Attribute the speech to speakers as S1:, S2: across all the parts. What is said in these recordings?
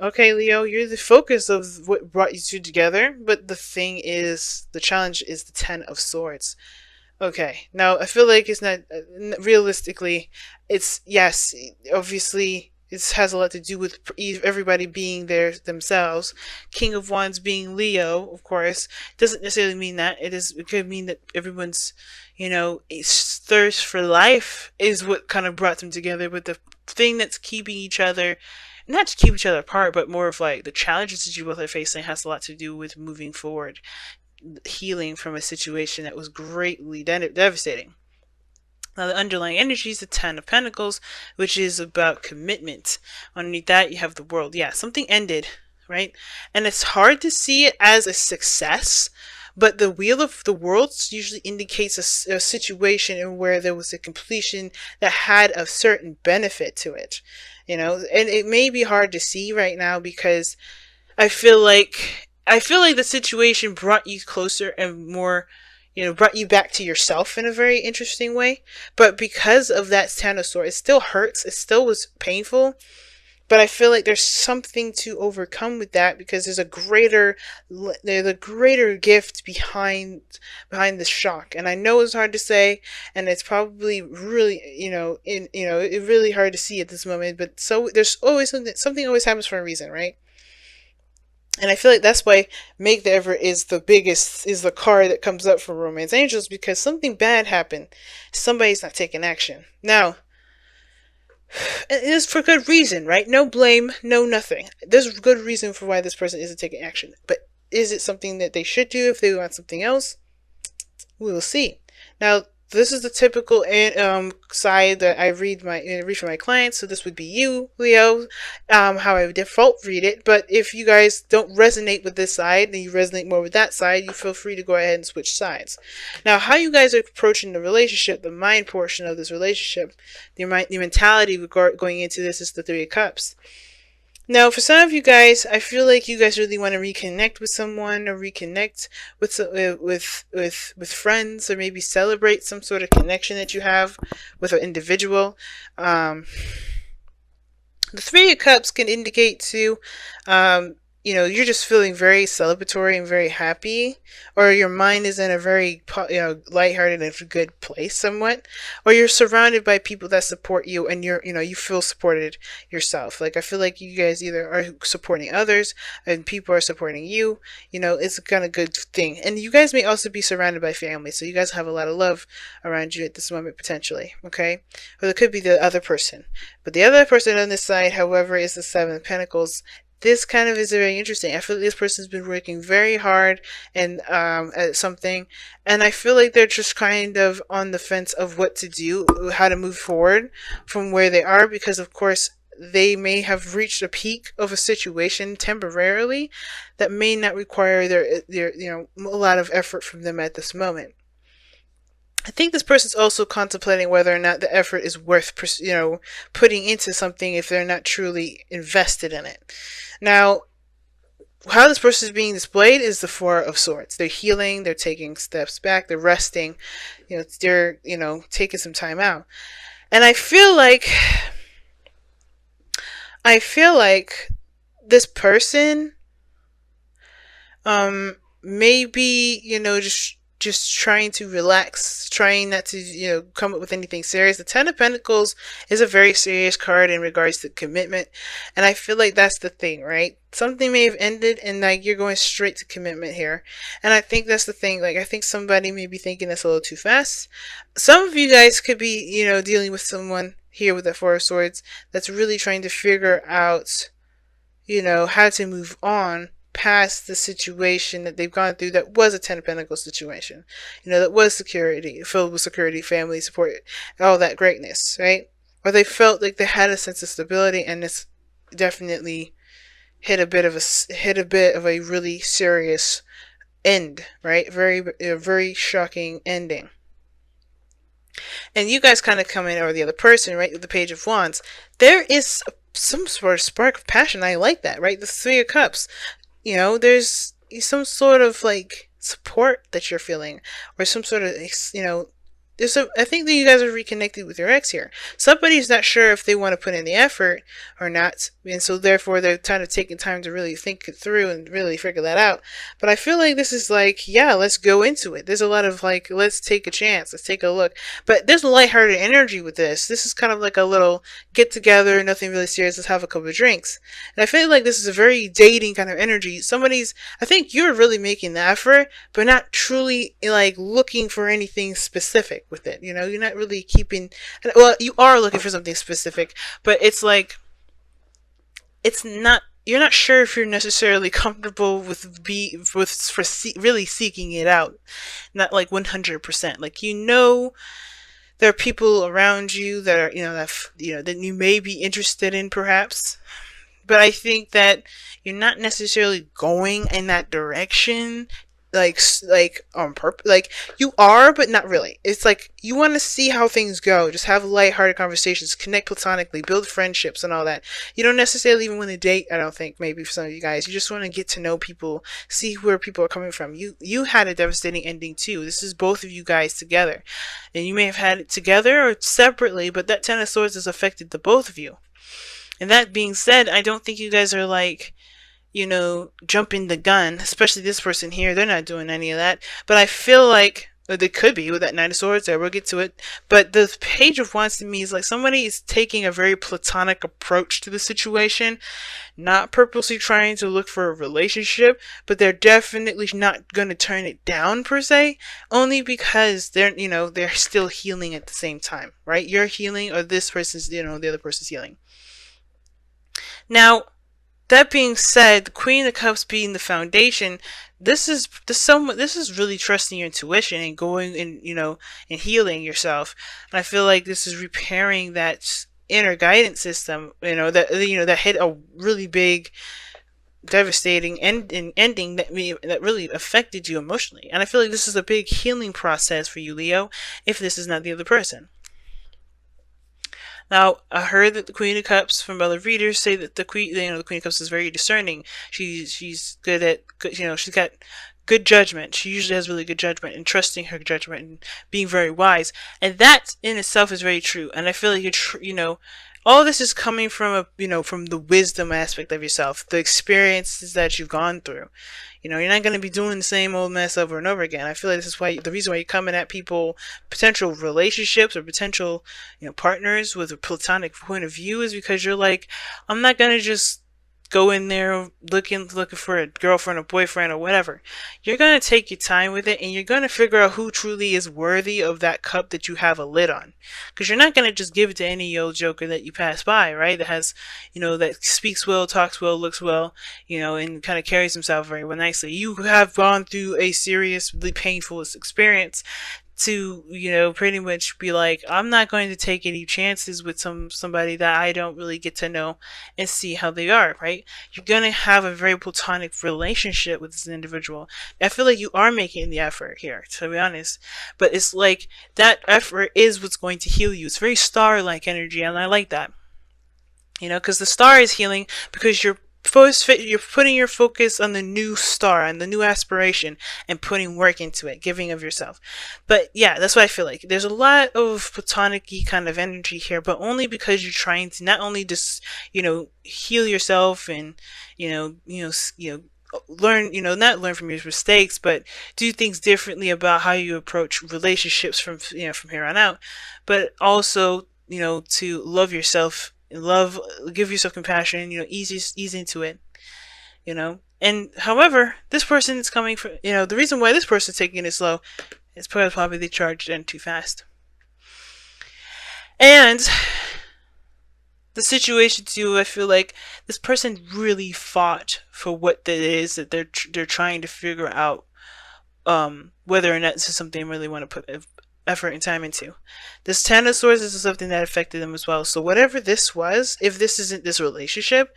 S1: Okay, Leo, you're the focus of what brought you two together, but the challenge is the Ten of Swords. Okay, now I feel like it's not realistically. It's yes, obviously it has a lot to do with everybody being there themselves. King of Wands being Leo, of course, doesn't necessarily mean that. It could mean that everyone's, thirst for life is what kind of brought them together. But the thing that's keeping each other, not to keep each other apart, but more of like the challenges that you both are facing, has a lot to do with moving forward, healing from a situation that was greatly devastating. Now, the underlying energy is the Ten of Pentacles, which is about commitment. Underneath that, you have the World. Yeah, something ended, right? And it's hard to see it as a success, but the Wheel of the Worlds usually indicates a situation in where there was a completion that had a certain benefit to it. And it may be hard to see right now because I feel like the situation brought you closer and more, brought you back to yourself in a very interesting way. But because of that Ten of Swords, it still hurts. It still was painful. But I feel like there's something to overcome with that because there's a greater gift behind the shock. And I know it's hard to say, and it's probably really, it's really hard to see at this moment. But so there's always something always happens for a reason, right? And I feel like that's why Make the Effort is the card that comes up for Romance Angels, because something bad happened. Somebody's not taking action. Now, it is for good reason, right? No blame, no nothing. There's a good reason for why this person isn't taking action. But is it something that they should do if they want something else? We will see. Now, this is the typical side that I read for my clients. So this would be you, Leo, how I would default read it. But if you guys don't resonate with this side and you resonate more with that side, you feel free to go ahead and switch sides. Now, how you guys are approaching the relationship, the mind portion of this relationship, the mentality going into this is the Three of Cups. Now, for some of you guys, I feel like you guys really want to reconnect with someone, or reconnect with friends, or maybe celebrate some sort of connection that you have with an individual. The Three of Cups can indicate to you're just feeling very celebratory and very happy, or your mind is in a very, lighthearted and good place somewhat, or you're surrounded by people that support you and you feel supported yourself. Like, I feel like you guys either are supporting others and people are supporting you. It's a kind of good thing. And you guys may also be surrounded by family, so you guys have a lot of love around you at this moment, potentially, okay? Or it could be the other person. But the other person on this side, however, is the Seven of Pentacles. This kind of is very interesting. I feel like this person's been working very hard and at something, and I feel like they're just kind of on the fence of what to do, how to move forward from where they are, because of course they may have reached a peak of a situation temporarily that may not require their a lot of effort from them at this moment. I think this person's also contemplating whether or not the effort is worth, putting into something if they're not truly invested in it. Now, how this person is being displayed is the Four of Swords. They're healing, they're taking steps back, they're resting, they're, taking some time out. And I feel like this person, maybe, just trying to relax, trying not to, come up with anything serious. The Ten of Pentacles is a very serious card in regards to commitment. And I feel like that's the thing, right? Something may have ended and like you're going straight to commitment here. And I think that's the thing. Like, I think somebody may be thinking that's a little too fast. Some of you guys could be, dealing with someone here with that Four of Swords that's really trying to figure out, how to move on past the situation that they've gone through that was a Ten of Pentacles situation. That was security, filled with security, family support, all that greatness, right? Or they felt like they had a sense of stability, and it's definitely hit a bit of a really serious end, right? A very shocking ending. And you guys kind of come in, or the other person, right, with the Page of Wands. There is some sort of spark of passion. I like that, right? The Three of Cups. There's some sort of like support that you're feeling, or some sort of, so I think that you guys are reconnected with your ex here. Somebody's not sure if they want to put in the effort or not, and so therefore they're kind of taking time to really think it through and really figure that out. But I feel like this is like, yeah, let's go into it. There's a lot of like, let's take a chance, let's take a look. But there's a lighthearted energy with this. This is kind of like a little get together, nothing really serious. Let's have a couple of drinks. And I feel like this is a very dating kind of energy. I think you're really making the effort, but not truly like looking for anything specific with it. You know, you're not really keeping, well, you are looking for something specific, but it's like, it's not, you're not sure if you're necessarily comfortable with really seeking it out. Not like 100%. Like, you know, there are people around you that are, that you may be interested in perhaps, but I think that you're not necessarily going in that direction, like on purpose. Like, you are, but not really. It's like you want to see how things go. Just have lighthearted conversations, connect platonically, build friendships, and all that. You don't necessarily even want to date. I don't think, maybe for some of you guys, you just want to get to know people, see where people are coming from. You had a devastating ending too. This is both of you guys together, and you may have had it together or separately, but that Ten of Swords has affected the both of you. And that being said, I don't think you guys are like, jumping the gun, especially this person here. They're not doing any of that. But I feel like, they could be with that Knight of Swords there. We'll get to it. But the Page of Wands to me is like somebody is taking a very platonic approach to the situation, not purposely trying to look for a relationship, but they're definitely not going to turn it down per se, only because they're still healing at the same time, right? You're healing, or this person's, the other person's healing. Now, that being said, the Queen of Cups being the foundation, this is really trusting your intuition and going and healing yourself. And I feel like this is repairing that inner guidance system, that hit a really big, devastating ending that really affected you emotionally. And I feel like this is a big healing process for you, Leo, if this is not the other person. Now, I heard that the Queen of Cups, from other readers, say that the Queen of Cups is very discerning. She's good at, she's got good judgment. She usually has really good judgment, and trusting her judgment and being very wise. And that in itself is very true. And I feel like all this is coming from from the wisdom aspect of yourself, the experiences that you've gone through. You're not going to be doing the same old mess over and over again. I feel like this is the reason why you're coming at people, potential relationships or potential, partners with a platonic point of view, is because you're like, I'm not going to just go in there looking for a girlfriend or boyfriend or whatever. You're going to take your time with it, and you're going to figure out who truly is worthy of that cup that you have a lid on. Because you're not going to just give it to any old joker that you pass by, right? That has, that speaks well, talks well, looks well, and kind of carries himself very well nicely. You have gone through a seriously painful experience to pretty much be like, I'm not going to take any chances with somebody that I don't really get to know and see how they are, right? You're gonna have a very platonic relationship with this individual. I feel like you are making the effort here, to be honest, but it's like that effort is what's going to heal you. It's very star-like energy, and I like that, because the star is healing because you're putting your focus on the new star and the new aspiration and putting work into it, giving of yourself. But yeah, that's what I feel like. There's a lot of platonic-y kind of energy here, but only because you're trying to not only just, heal yourself and, learn, not learn from your mistakes, but do things differently about how you approach relationships from here on out, but also, to love yourself, give yourself compassion, ease into it, and however, this person is coming from, the reason why this person is taking it slow is because probably they charged in too fast. And the situation too, I feel like this person really fought for what it is that they're trying to figure out, whether or not this is something they really want to put effort and time into. This Ten of Swords is something that affected them as well. So whatever this was, if this isn't this relationship,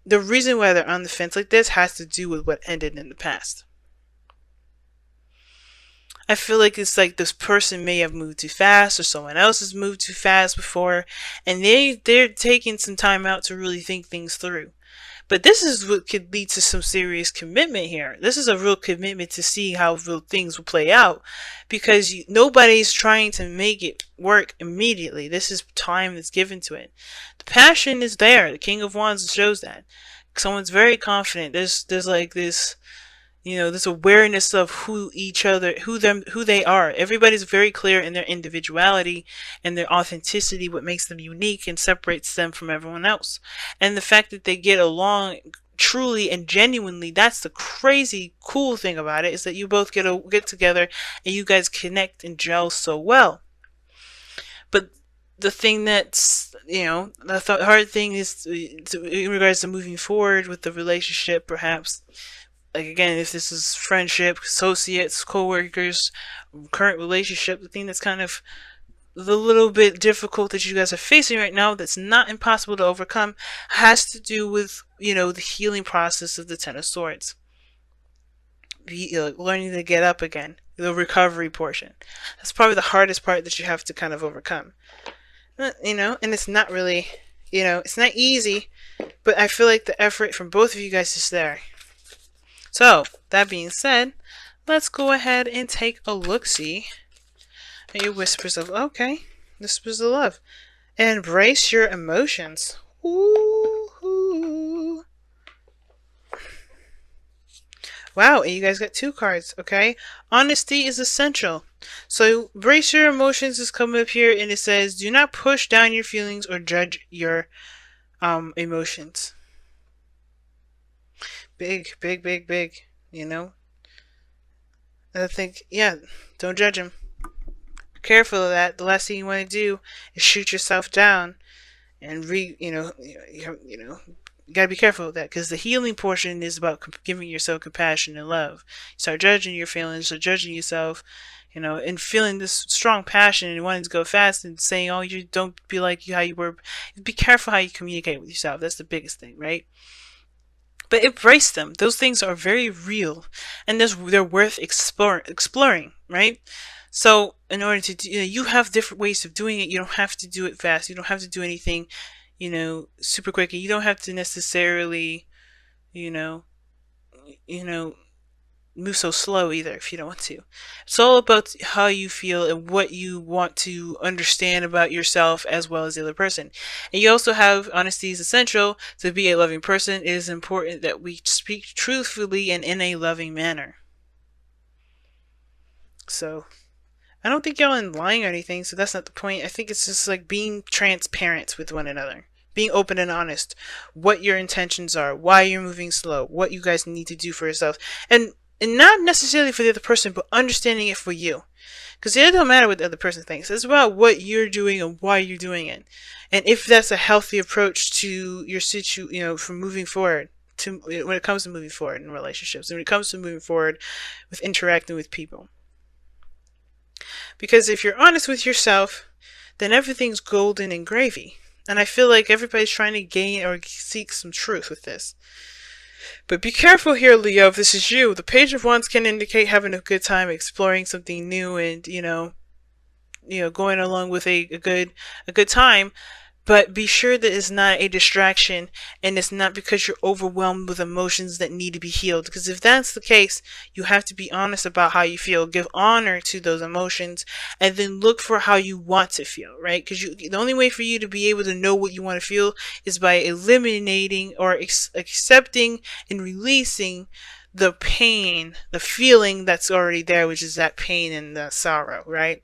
S1: the reason why they're on the fence like this has to do with what ended in the past. I feel like it's like this person may have moved too fast, or someone else has moved too fast before, and they're taking some time out to really think things through. But this is what could lead to some serious commitment here. This is a real commitment to see how real things will play out, because nobody's trying to make it work immediately. This is time that's given to it. The passion is there. The King of Wands shows that. Someone's very confident. There's like this, this awareness of who they are. Everybody's very clear in their individuality and their authenticity, what makes them unique and separates them from everyone else. And the fact that they get along truly and genuinely, that's the crazy cool thing about it, is that you both get together and you guys connect and gel so well. But the thing that's, the hard thing is in regards to moving forward with the relationship, perhaps, like, again, if this is friendship, associates, co-workers, current relationship, the thing that's kind of the little bit difficult that you guys are facing right now, that's not impossible to overcome, has to do with, the healing process of the Ten of Swords. Learning to get up again, the recovery portion. That's probably the hardest part that you have to kind of overcome. And it's not really, it's not easy, but I feel like the effort from both of you guys is there. So, that being said, let's go ahead and take a look-see at your whispers of, whispers of love. And embrace your emotions. Ooh. Wow, and you guys got 2 cards, okay? Honesty is essential. So, embrace your emotions is coming up here, and it says, do not push down your feelings or judge your emotions. Big. I think, don't judge him. Be careful of that. The last thing you want to do is shoot yourself down, and you gotta be careful of that, because the healing portion is about giving yourself compassion and love. You start judging your feelings, or judging yourself, and feeling this strong passion and wanting to go fast and saying, oh, you don't be like how you were. Be careful how you communicate with yourself. That's the biggest thing, right? But embrace them. Those things are very real, and they're worth exploring, right? So in order to do, you have different ways of doing it. You don't have to do it fast. You don't have to do anything, super quick. You don't have to necessarily, move so slow either if you don't want to. It's all about how you feel and what you want to understand about yourself as well as the other person. And you also have honesty is essential to be a loving person. It is important that we speak truthfully and in a loving manner. So I don't think y'all are lying or anything, so that's not the point. I think it's just like being transparent with one another. Being open and honest. What your intentions are. Why you're moving slow. What you guys need to do for yourself. And not necessarily for the other person, but understanding it for you. Because it don't matter what the other person thinks. It's about what you're doing and why you're doing it. And if that's a healthy approach to your for moving forward. When it comes to moving forward in relationships. And when it comes to moving forward with interacting with people. Because if you're honest with yourself, then everything's golden and gravy. And I feel like everybody's trying to gain or seek some truth with this. But be careful here, Leo, if this is you. The Page of Wands can indicate having a good time, exploring something new, and, going along with a good time. But be sure that it's not a distraction, and it's not because you're overwhelmed with emotions that need to be healed. Because if that's the case, you have to be honest about how you feel. Give honor to those emotions, and then look for how you want to feel, right? Because the only way for you to be able to know what you want to feel is by eliminating or accepting and releasing the pain, the feeling that's already there, which is that pain and the sorrow, right?